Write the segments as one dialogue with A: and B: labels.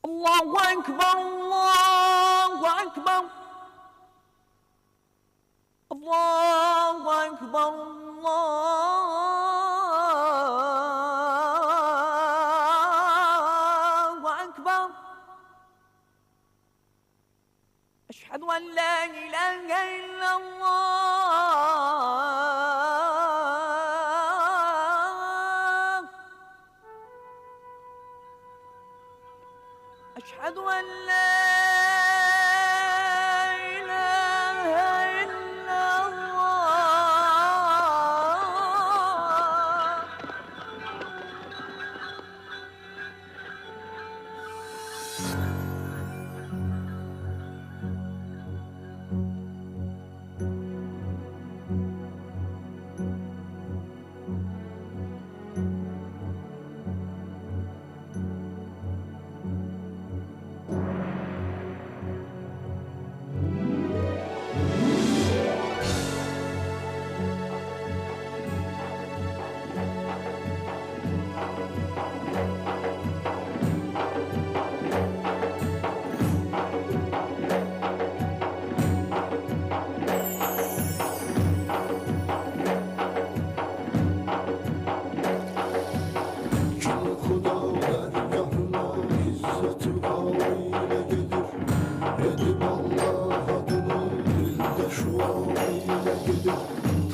A: Allahu Ekber, Allahu Ekber. Allahu Ekber, Allahu Ekber. Eşhedü en la ilahe illallah. Eşhedü en la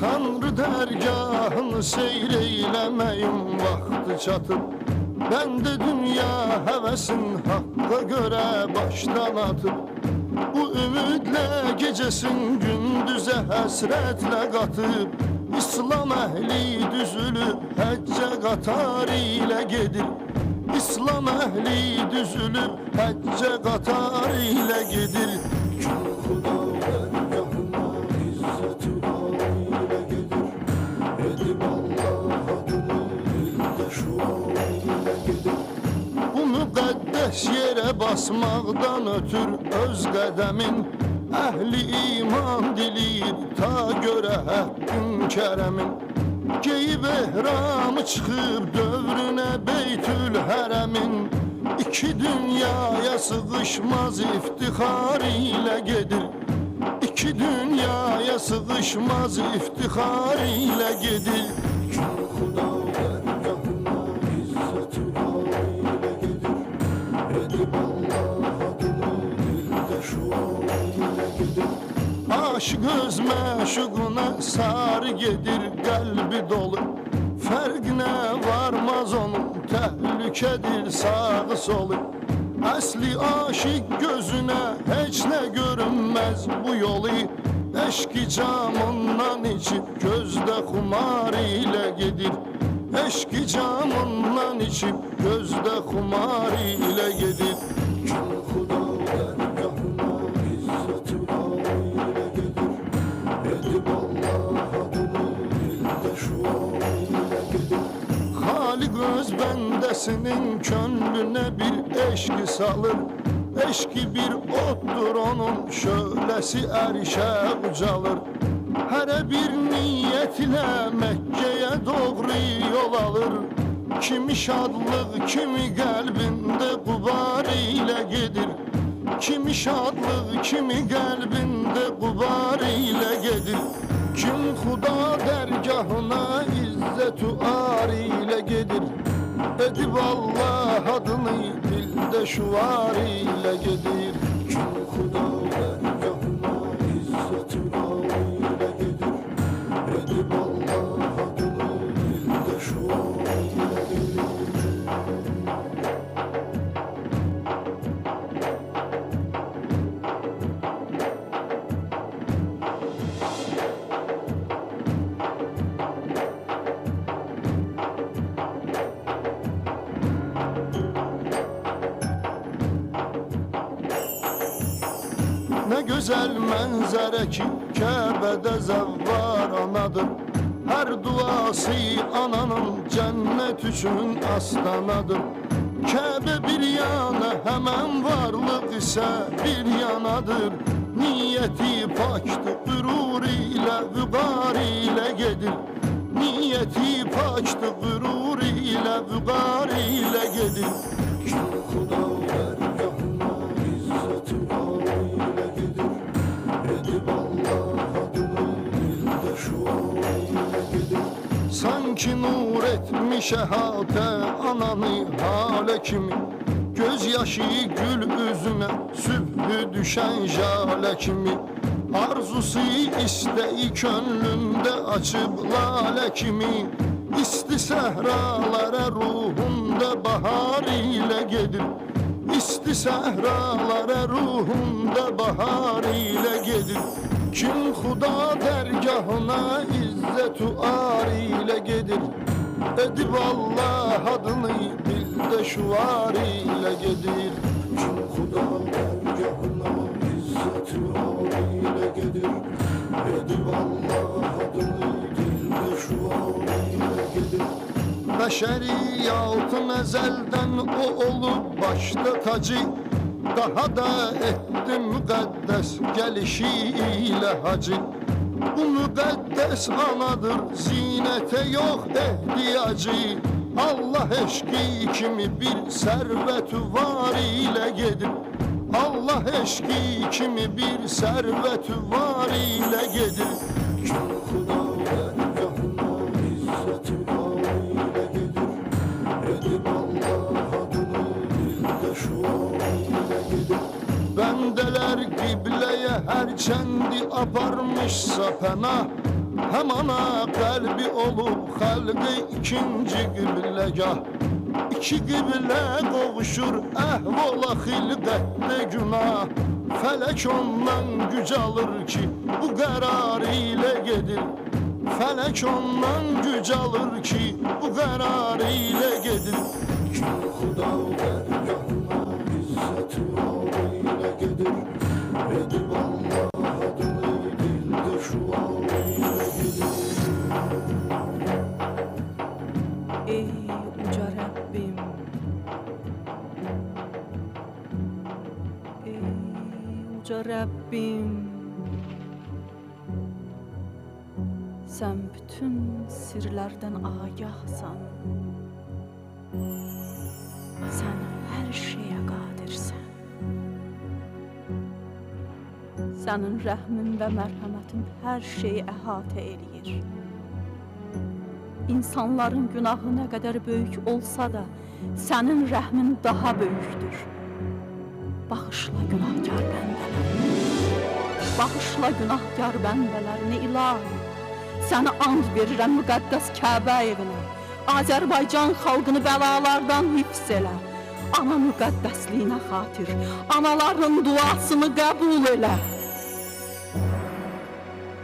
B: Tanrı dergahını seyreylemeyim vakti çatıp. Ben de dünya hevesin hakka göre baştan atıp. Bu ümidle gecesin gündüze hasretle katıp. İslam ehli düzülüp hecce katar ile gedir. İslam ehli düzülüp hecce katar ile gedir. Bu müqəddəs yerə basmaqdan ötür öz qədəmin. Əhli iman dilir ta görə həqqin kərəmin. Geyib ehramı çıxıb dövrünə Beytül Hərəmin. İki dünyaya sığışmaz iftixar ilə gedir. İki dünyaya sığışmaz iftixar ilə gedir. Aşık öz məşuquna sarı gedir qəlbi dolu. Fərqinə varmaz onun təhlükədir sağı solu. Əsli aşık gözünə heç nə görünməz bu yolu. Eşki camından içib gözdə xumar ilə gedir. Eşki camından içib gözdə xumar ilə gedir. Halik öz bəndəsinin könlünə bir eşki salır. Eşki bir otdur onun şöləsi ərşə ucalır. Hərə bir niyyət ilə Məkkəyə doğru yol alır. Kimi şadlıq, kimi qəlbində qubar ilə gedir. Kimi şadlıq, kimi qəlbində qubar ilə gedir. Kim Xuda dərgahına izzət-ü ari ilə gedir. Edib Allah adını dildə şuvar ilə gedir. Kim Xuda dərgahına izzət-ü ari ilə gedir. Edib Allah adını dildə şuvar ilə gedir. Ne güzel mənzərə ki Kəbədə zəvvar anadır. Hər duası ananın cənnət üçün astanadır. Kəbə bir yana həmən varlıq isə bir yanadır. Niyyəti pakdır, qürur ilə, vüqar ilə gedir. Niyyəti pakdır, qürur ilə, vüqar ilə gedir. Kim Xuda etmiş əhatə ananı halə kimi. Göz yaşı gül üzünə sübhü düşən jalə kimi. Arzusu istəyi könlündə açıb lalə kimi. İsti səhralara ruhunda bahar ilə gedir. İsti səhralara ruhunda bahar ilə gedir. Kim Xuda dərgahına izzət-ü ar ilə gedir. Edib Allah adını dildə şuar ilə gedir. Kim Xuda dərgahına izzət-ü ar ilə gedir. Edib Allah adını dildə şuar ilə gedir. Bəşəriyyatın əzəldən o olub başda tacı. Daha da etdi müqəddəs gəlişi ilə hacı. Bu müqəddəs anadır, zinətə yox ehtiyacı. Allah eşqi kimi bir sərvət-ü var ilə gedir. Allah eşqi kimi bir sərvət-ü var ilə gedir. Kim Xuda dərgahına izzət-ü ar ilə gedir. Edib Allah adını dildə şuar ilə gedir. Bəndələr qibləyə hərçəndi aparmışsa pənah. Həm ana qəlbi olub xəlqi ikinci qibləgah. İki qiblə qovuşur əhvola xilqətdə günah. Fələk ondan güc alır ki bu qərar ilə gedir. Fələk ondan güc alır ki bu qərar ilə gedir. Kim Xuda dərgahına izzət-ü ar ilə gedir. Edib Allah adını dildə şuar ilə gedir.
A: Ey uca Rəbbim, ey uca Rəbbim, sən bütün sirlərdən agahsan, sən hər şeyə qadirsən. Sənin rəhmin və mərhəmətin hər şeyi əhatə eləyir. İnsanların günahı nə qədər böyük olsa da, sənin rəhmin daha böyükdür. Bağışla günahkar bəndələrini, bağışla günahkar bəndələrini ilahi. Sənə and verirəm müqəddəs Kəbə evinə, Azərbaycan xalqını bəlalardan hifz elə. Ana müqəddəsliyinə xatir, anaların duasını qəbul elə.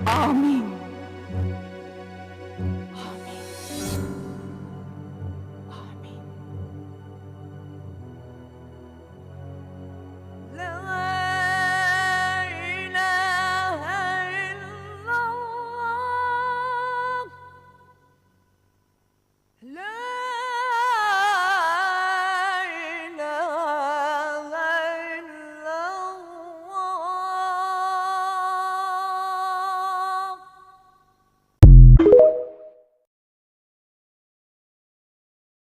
A: Amin.